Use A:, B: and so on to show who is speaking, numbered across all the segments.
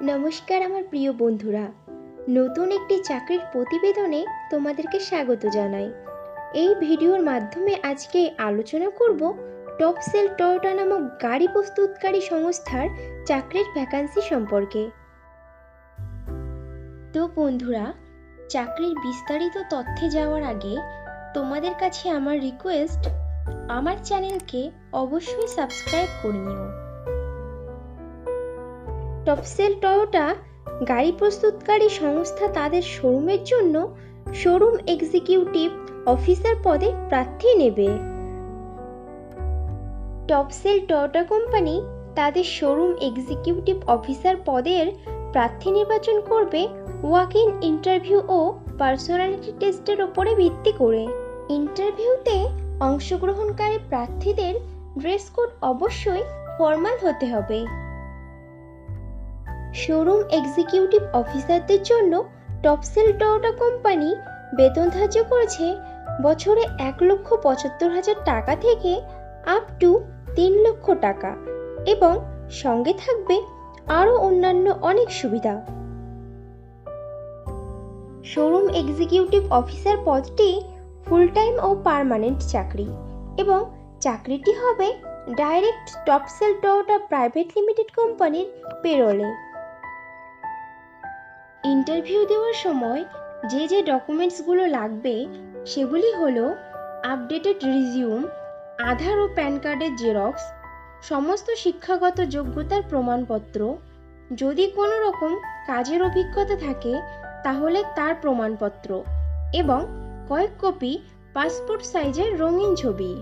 A: নমস্কার আমার প্রিয় বন্ধুরা, নতুন একটি চাকরির প্রতিবেদনে তোমাদেরকে স্বাগত জানাই। এই ভিডিওর মাধ্যমে আজকে আলোচনা করব টপসেল টয়োটা নামক গাড়ি প্রস্তুতকারী সংস্থার চাকরির ভ্যাকান্সি সম্পর্কে। তো বন্ধুরা, চাকরির বিস্তারিত তথ্যে যাওয়ার আগে তোমাদের কাছে আমার রিকোয়েস্ট, আমার চ্যানেলকে অবশ্যই সাবস্ক্রাইব করে নিও। টপসেল টয়োটা গাড়ি প্রস্তুতকারী সংস্থা তাদের শোরুমের জন্য শোরুম এক্সিকিউটিভ অফিসার পদে প্রার্থী নেবে। টপসেল টয়োটা কোম্পানি তাদের শোরুম এক্সিকিউটিভ অফিসার পদের প্রার্থী নির্বাচন করবে ওয়াক ইন ইন্টারভিউ ও পার্সোনালিটি টেস্টের ওপরে ভিত্তি করে। ইন্টারভিউতে অংশগ্রহণকারী প্রার্থীদের ড্রেস কোড অবশ্যই ফর্মাল হতে হবে। শোরুম এক্সিকিউটিভ অফিসারদের জন্য টপসেল টয়োটা কোম্পানি বেতন ধার্য করেছে বছরে 1,75,000 টাকা থেকে আপ টু 3 লক্ষ টাকা এবং সঙ্গে থাকবে আরও অন্যান্য অনেক সুবিধা। শোরুম এক্সিকিউটিভ অফিসার পদটি ফুল টাইম ও পার্মানেন্ট চাকরি এবং চাকরিটি হবে ডাইরেক্ট টপসেল টয়োটা প্রাইভেট লিমিটেড কোম্পানির পেরোলে। ইন্টারভিউ দেওয়ার সময় যে ডকুমেন্টসগুলো লাগবে সেগুলি হলো আপডেটেড রিজিউম, আধার ও প্যান কার্ডের জেরক্স, সমস্ত শিক্ষাগত যোগ্যতার প্রমাণপত্র, যদি কোনো রকম কাজের অভিজ্ঞতা থাকে তাহলে তার প্রমাণপত্র এবং কয়েক কপি পাসপোর্ট সাইজের রঙিন ছবি।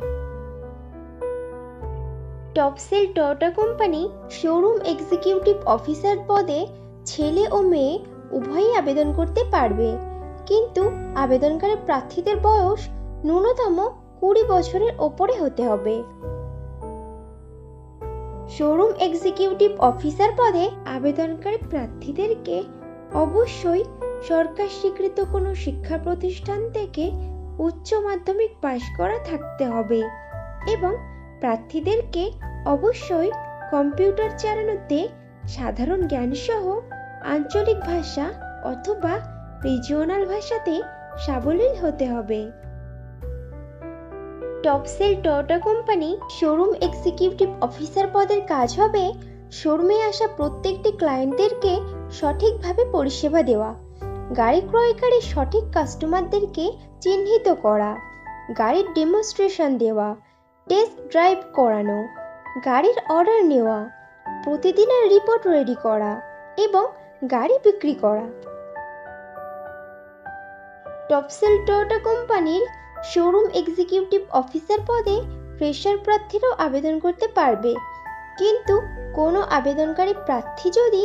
A: Topsell Toyota company showroom executive officer পদে ছেলে ও মেয়ে উভয়ই আবেদন করতে পারবে, কিন্তু আবেদনকারী প্রার্থীদের বয়স ন্যূনতম 20 বছরের ওপরে হতে হবে। শোরুম এক্সিকিউটিভ অফিসার পদে আবেদনকারী প্রার্থীদেরকে অবশ্যই সরকার স্বীকৃত কোনো শিক্ষা প্রতিষ্ঠান থেকে উচ্চ মাধ্যমিক পাশ করা থাকতে হবে এবং প্রার্থীদেরকে অবশ্যই কম্পিউটার চালানোতে সাধারণ জ্ঞান সহ আঞ্চলিক ভাষা অথবা রিজিওনাল ভাষাতে সাবলীল হতে হবে। Topsell Toyota company showroom executive officer পদের কাজ হবে শোরুমে আসা প্রত্যেকটি ক্লায়েন্টদেরকে সঠিকভাবে পরিষেবা দেওয়া, গাড়ি ক্রয়কারী সঠিক কাস্টমারদেরকে চিহ্নিত করা, গাড়ির ডেমনস্ট্রেশন দেওয়া, টেস্ট ড্রাইভ করানো, গাড়ির অর্ডার নেওয়া, প্রতিদিনের রিপোর্ট রেডি করা এবং গাড়ি বিক্রি করা। টপসেল টয়োটা কোম্পানির শোরুম এক্সিকিউটিভ অফিসার পদে ফ্রেশার প্রার্থীরাও আবেদন করতে পারবে, কিন্তু কোনো আবেদনকারী প্রার্থী যদি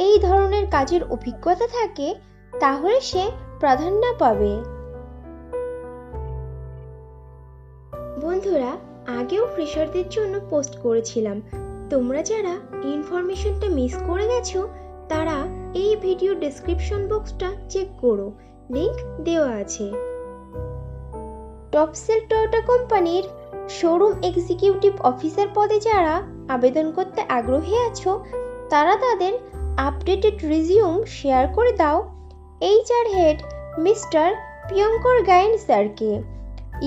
A: এই ধরনের কাজের অভিজ্ঞতা থাকে তাহলে সে প্রাধান্য পাবে। বন্ধুরা, আগেও ফ্রেশারদের জন্য পোস্ট করেছিলাম, তোমরা যারা ইনফরমেশনটা মিস করে গেছো তারা এই ভিডিও ডেসক্রিপশন বক্সটা চেক করো, লিংক দেওয়া আছে। টপসেল টয়োটা কোম্পানির শোরুম এক্সিকিউটিভ অফিসার পদে যারা আবেদন করতে আগ্রহী আছো তারা তাদের আপডেটেড রিজিউম শেয়ার করে দাও HR হেড মিস্টার পিয়ঙ্কর গায়েন স্যারকে।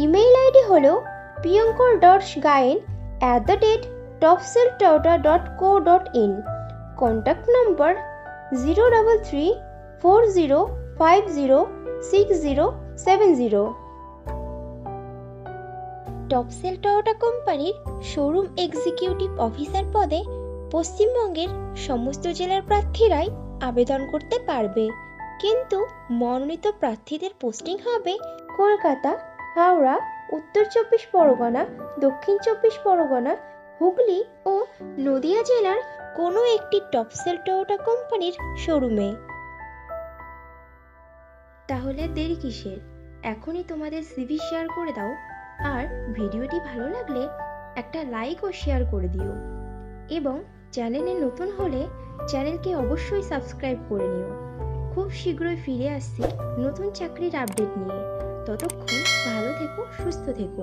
A: ইমেইল আইডি হলো piyonkor.gayen@topseltoyota.co.in। Contact number 03340506070। টপসেল টয়োটা কোম্পানির শোরুম এক্সিকিউটিভ অফিসার পদে পশ্চিমবঙ্গের সমস্ত জেলার প্রার্থীরাই আবেদন করতে পারবে, কিন্তু মনোনীত প্রার্থীদের পোস্টিং হবে কলকাতা, হাওড়া, উত্তর 24 পরগনা, দক্ষিণ 24 পরগনা, হুগলি ও নদিয়া জেলার কোনো একটি টপসেল টয়োটা কোম্পানির শোরুমে। তাহলে দেরি কিসের, এখনই তোমাদের সিভি শেয়ার করে দাও, আর ভিডিওটি ভালো লাগলে একটা লাইক ও শেয়ার করে দিও এবং চ্যানেলে নতুন হলে চ্যানেলকে অবশ্যই সাবস্ক্রাইব করে নিও। খুব শীঘ্রই ফিরে আসছি নতুন চাকরির আপডেট নিয়ে। ততক্ষণ ভালো থেকো, সুস্থ থেকো।